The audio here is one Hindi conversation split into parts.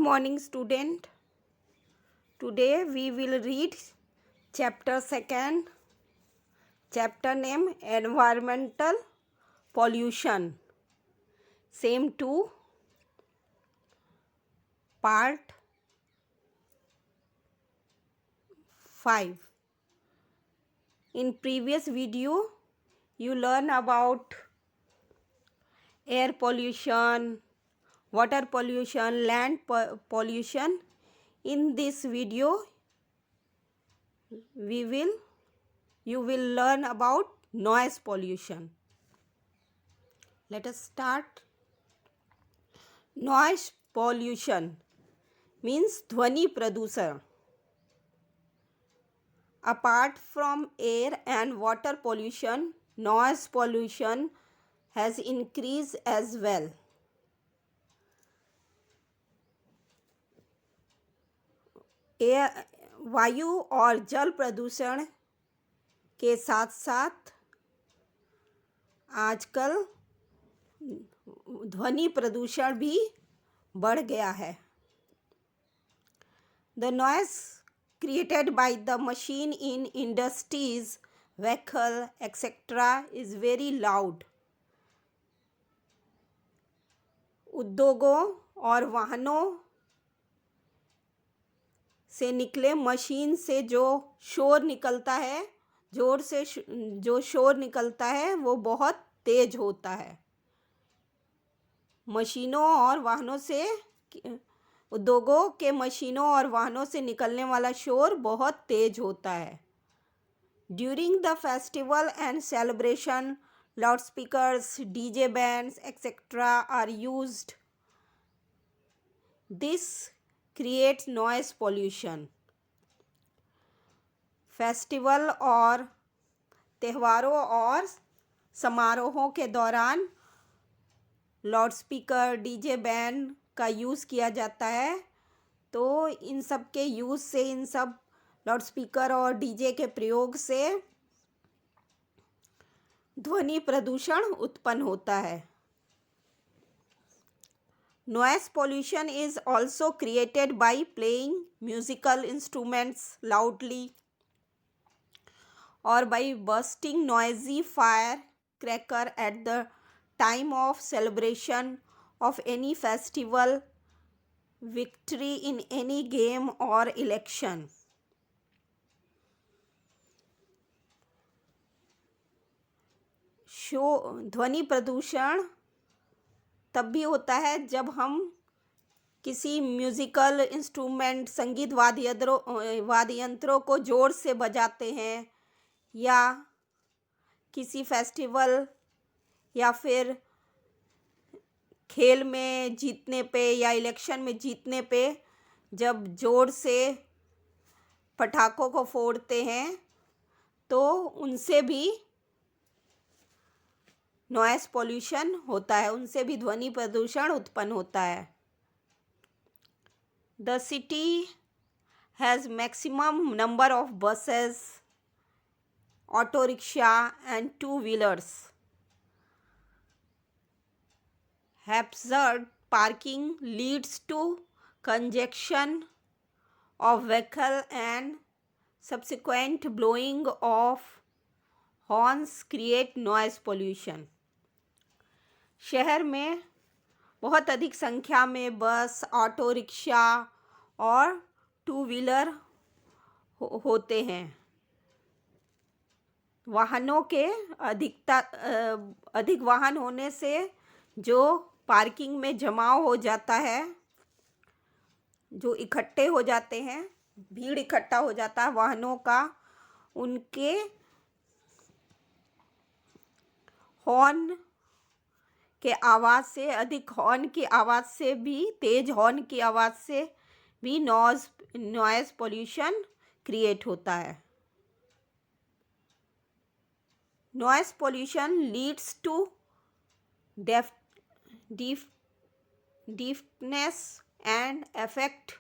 morning, student. Today we will read chapter 2, chapter name Environmental Pollution. Same 2, part 5. In previous video, you learn about air pollution, water pollution, land pollution. In this video, you will learn about noise pollution. Let us start. Noise pollution means ध्वनि प्रदूषण. Apart from air and water pollution, noise pollution has increased as well. वायु और जल प्रदूषण के साथ साथ आजकल ध्वनि प्रदूषण भी बढ़ गया है. The noise created by the machine in industries, vehicle, etc. is very loud. उद्योगों और वाहनों से निकले मशीन से जो शोर निकलता है, जोर से जो शोर निकलता है वो बहुत तेज होता है. मशीनों और वाहनों से उद्योगों के मशीनों और वाहनों से निकलने वाला शोर बहुत तेज होता है. During the festival and celebration, loudspeakers, DJ bands, etc. are used. This creates noise pollution. Festival और त्योहारों और समारोहों के दौरान लाउडस्पीकर, डीजे बैंड का यूज़ किया जाता है. तो इन सब के यूज़ से, इन सब लाउडस्पीकर और डीजे के प्रयोग से ध्वनि प्रदूषण उत्पन्न होता है. Noise pollution is also created by playing musical instruments loudly or by bursting noisy firecracker at the time of celebration of any festival, victory in any game or election. ध्वनि प्रदूषण तब भी होता है जब हम किसी म्यूज़िकल इंस्ट्रूमेंट, संगीत वाद्य यंत्रों को ज़ोर से बजाते हैं, या किसी फेस्टिवल या फिर खेल में जीतने पे या इलेक्शन में जीतने पे जब ज़ोर से पटाखों को फोड़ते हैं तो उनसे भी नॉइस पोल्यूशन होता है, उनसे भी ध्वनि प्रदूषण उत्पन्न होता है. The city has maximum number of buses, auto rickshaw and two wheelers. Haphazard parking leads to congestion of vehicle and subsequent blowing of horns create noise pollution. शहर में बहुत अधिक संख्या में बस, ऑटो रिक्शा और टू व्हीलर होते हैं. वाहनों के अधिक वाहन होने से जो पार्किंग में जमाव हो जाता है, जो इकट्ठे हो जाते हैं, भीड़ इकट्ठा हो जाता है वाहनों का, उनके हॉर्न के आवाज़ से, अधिक हॉर्न की आवाज़ से भी, तेज हॉर्न की आवाज़ से भी नॉइज़ पोल्यूशन क्रिएट होता है. Noise pollution leads to deafness and affect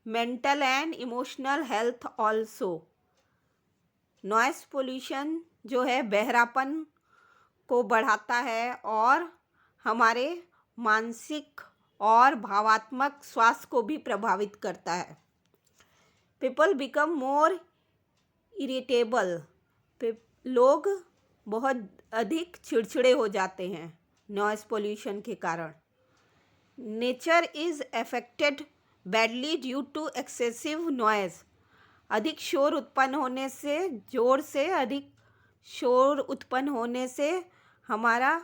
mental and emotional health also. Noise pollution जो है बहरापन को बढ़ाता है और हमारे मानसिक और भावात्मक स्वास्थ्य को भी प्रभावित करता है। पीपल बिकम मोर इरिटेबल, लोग बहुत अधिक चिड़चिड़े हो जाते हैं नॉइस पोल्यूशन के कारण। Nature is affected badly due to excessive noise, अधिक शोर उत्पन्न होने से, जोर से अधिक शोर उत्पन्न होने से हमारा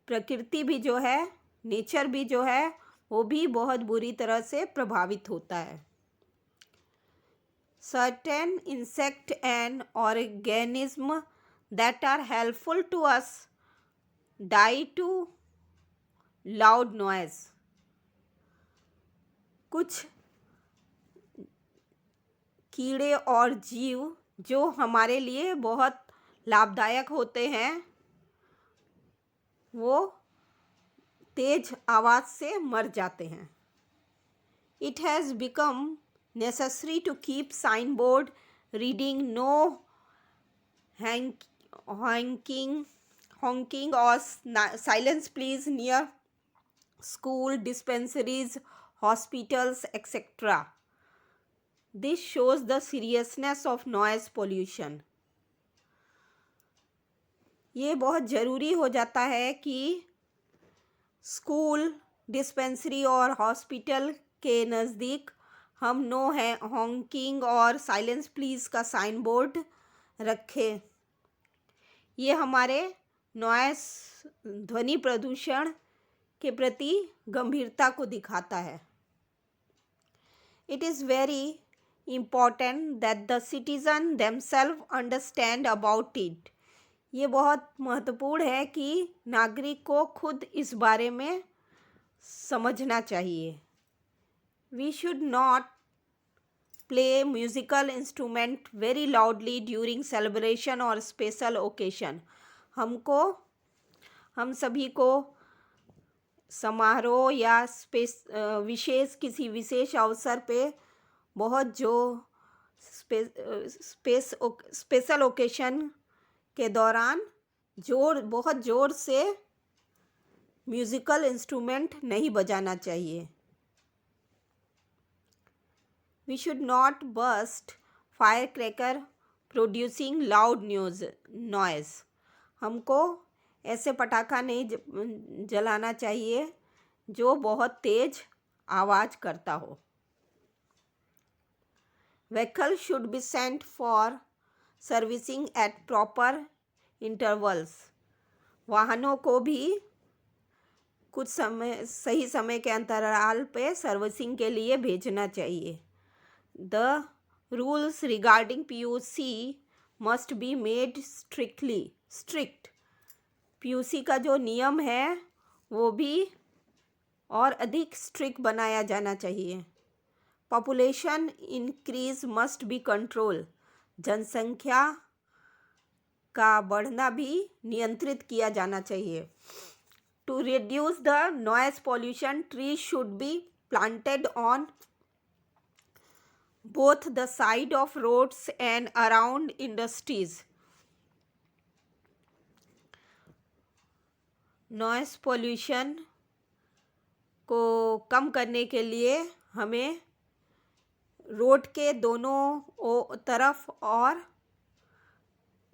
प्रकृति भी जो है, नेचर भी जो है, वो भी बहुत बुरी तरह से प्रभावित होता है। Certain insect and organism that are helpful to us die to loud noise, कुछ कीड़े और जीव जो हमारे लिए बहुत लाभदायक होते हैं, वो तेज आवाज़ से मर जाते हैं। It has become necessary to keep signboard reading no honking or silence please near school, dispensaries, hospitals, etc. This shows the seriousness of noise pollution. ये बहुत ज़रूरी हो जाता है कि स्कूल, डिस्पेंसरी और हॉस्पिटल के नज़दीक हम नो है हॉन्किंग और साइलेंस प्लीज़ का साइन बोर्ड रखें। ये हमारे नॉइस ध्वनि प्रदूषण के प्रति गंभीरता को दिखाता है। It is very important that the citizen themself understand about it. ये बहुत महत्वपूर्ण है कि नागरिक को खुद इस बारे में समझना चाहिए। We should not play musical instrument very loudly during celebration और स्पेशल ओकेशन। हम सभी को समारोह या किसी विशेष अवसर पे बहुत जो स्पेशल ओकेशन के दौरान बहुत ज़ोर से म्यूज़िकल इंस्ट्रूमेंट नहीं बजाना चाहिए। We should not burst fire cracker producing loud noise. हमको ऐसे पटाखा नहीं जलाना चाहिए जो बहुत तेज आवाज़ करता हो। Vehicle should be sent for servicing at proper intervals. वाहनों को भी कुछ सही समय के अंतराल पे सर्विसिंग के लिए भेजना चाहिए। The rules regarding PUC must be made strict. PUC का जो नियम है वो भी और अधिक स्ट्रिक्ट बनाया जाना चाहिए। Population increase must be control. जनसंख्या का बढ़ना भी नियंत्रित किया जाना चाहिए। To reduce the noise pollution, trees should be planted on both the side of roads and around industries. Noise pollution को कम करने के लिए हमें रोड के दोनों तरफ और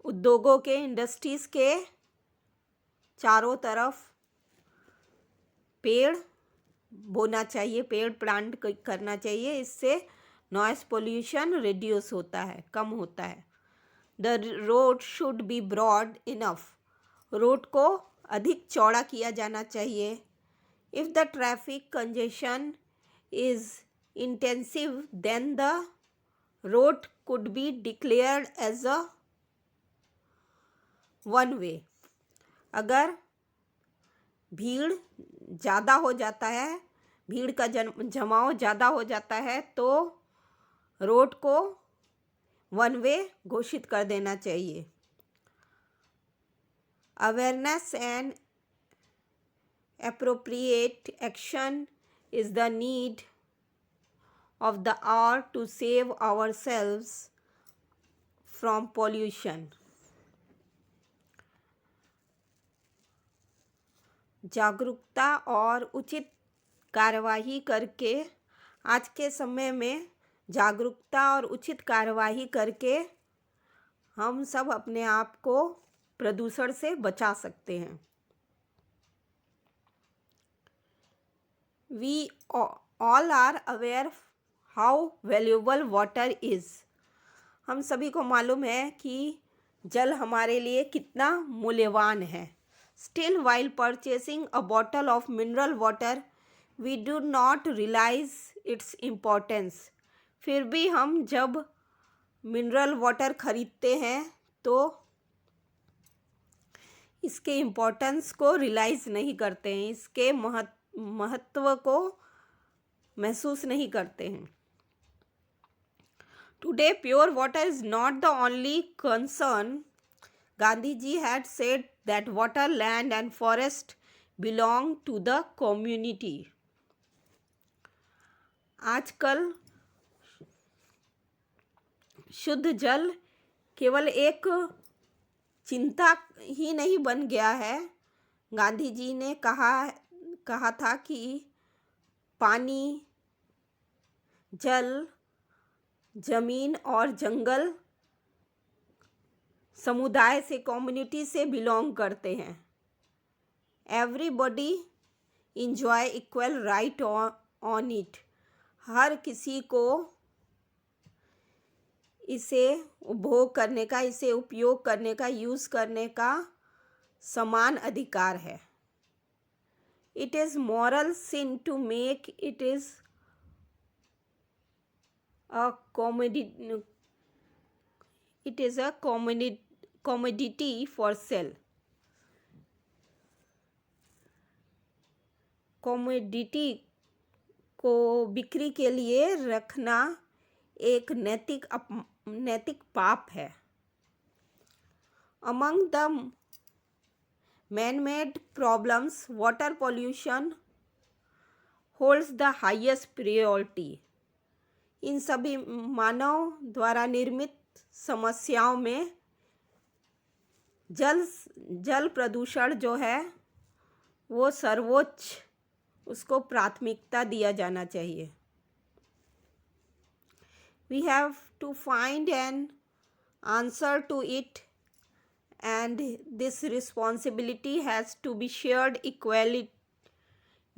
उद्योगों के, इंडस्ट्रीज़ के चारों तरफ पेड़ बोना चाहिए, पेड़ प्लांट करना चाहिए। इससे नॉइस पोल्यूशन रिड्यूस होता है, कम होता है। The road should be broad enough. Road को अधिक चौड़ा किया जाना चाहिए। If the traffic congestion is intensive, then the road could be declared as a one way. अगर भीड़ ज़्यादा हो जाता है, भीड़ का जमाव ज़्यादा हो जाता है तो रोड को वन वे घोषित कर देना चाहिए। Awareness and appropriate action is the need of the hour to save ourselves from pollution. जागरूकता और उचित कार्यवाही करके, आज के समय में जागरूकता और उचित कार्यवाही करके हम सब अपने आप को प्रदूषण से बचा सकते हैं। We all are aware how valuable water is. हम सभी को मालूम है कि जल हमारे लिए कितना मूल्यवान है। Still, while purchasing a bottle of mineral water, we do not realize its importance. फिर भी हम जब मिनरल वाटर खरीदते हैं तो इसके इम्पोर्टेंस को रियलाइज़ नहीं करते हैं, इसके महत्व को महसूस नहीं करते हैं। Today, pure water is not the only concern. Gandhi ji had said that water, land and forest belong to the community. आजकल शुद्ध जल केवल एक चिंता ही नहीं बन गया है। गांधी जी ने कहा था कि पानी, जल, जमीन और जंगल समुदाय से, कम्युनिटी से बिलोंग करते हैं। Everybody enjoy equal right on it. हर किसी को इसे उपभोग करने का, इसे उपयोग करने का, यूज़ करने का समान अधिकार है। It is moral sin to make it is a commodity for sale. Commodity को बिक्री के लिए रखना एक नैतिक पाप है। Among the man-made problems, water pollution holds the highest priority. इन सभी मानव द्वारा निर्मित समस्याओं में जल प्रदूषण जो है वो सर्वोच्च, उसको प्राथमिकता दिया जाना चाहिए। We have to find an answer to it, and this responsibility has to be shared equally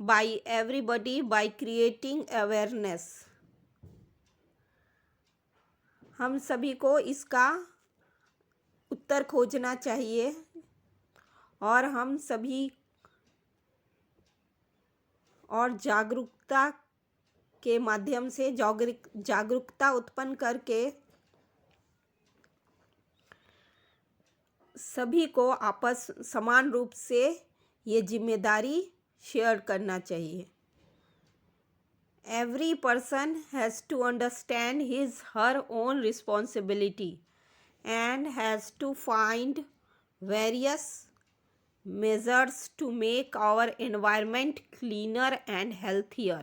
by everybody by creating awareness. हम सभी को इसका उत्तर खोजना चाहिए और हम सभी और जागरूकता के माध्यम से जागरूकता उत्पन्न करके सभी को आपस समान रूप से ये जिम्मेदारी शेयर करना चाहिए। Every person has to understand his her own responsibility and has to find various measures to make our environment cleaner and healthier.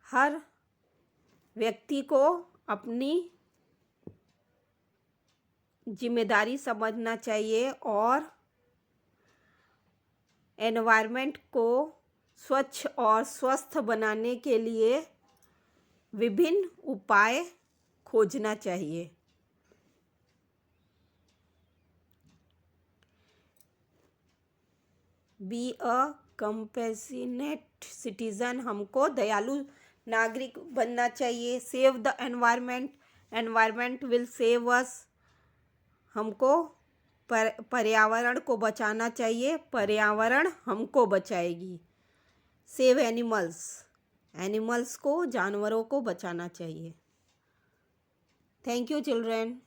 हर व्यक्ति को अपनी जिम्मेदारी समझना चाहिए और एनवायरनमेंट को स्वच्छ और स्वस्थ बनाने के लिए विभिन्न उपाय खोजना चाहिए। बी अ कंपैशनेट सिटीजन, हमको दयालु नागरिक बनना चाहिए। Save the environment, environment will save us. हमको पर्यावरण को बचाना चाहिए, पर्यावरण हमको बचाएगी। सेव एनिमल्स, एनिमल्स को, जानवरों को बचाना चाहिए। Thank you children.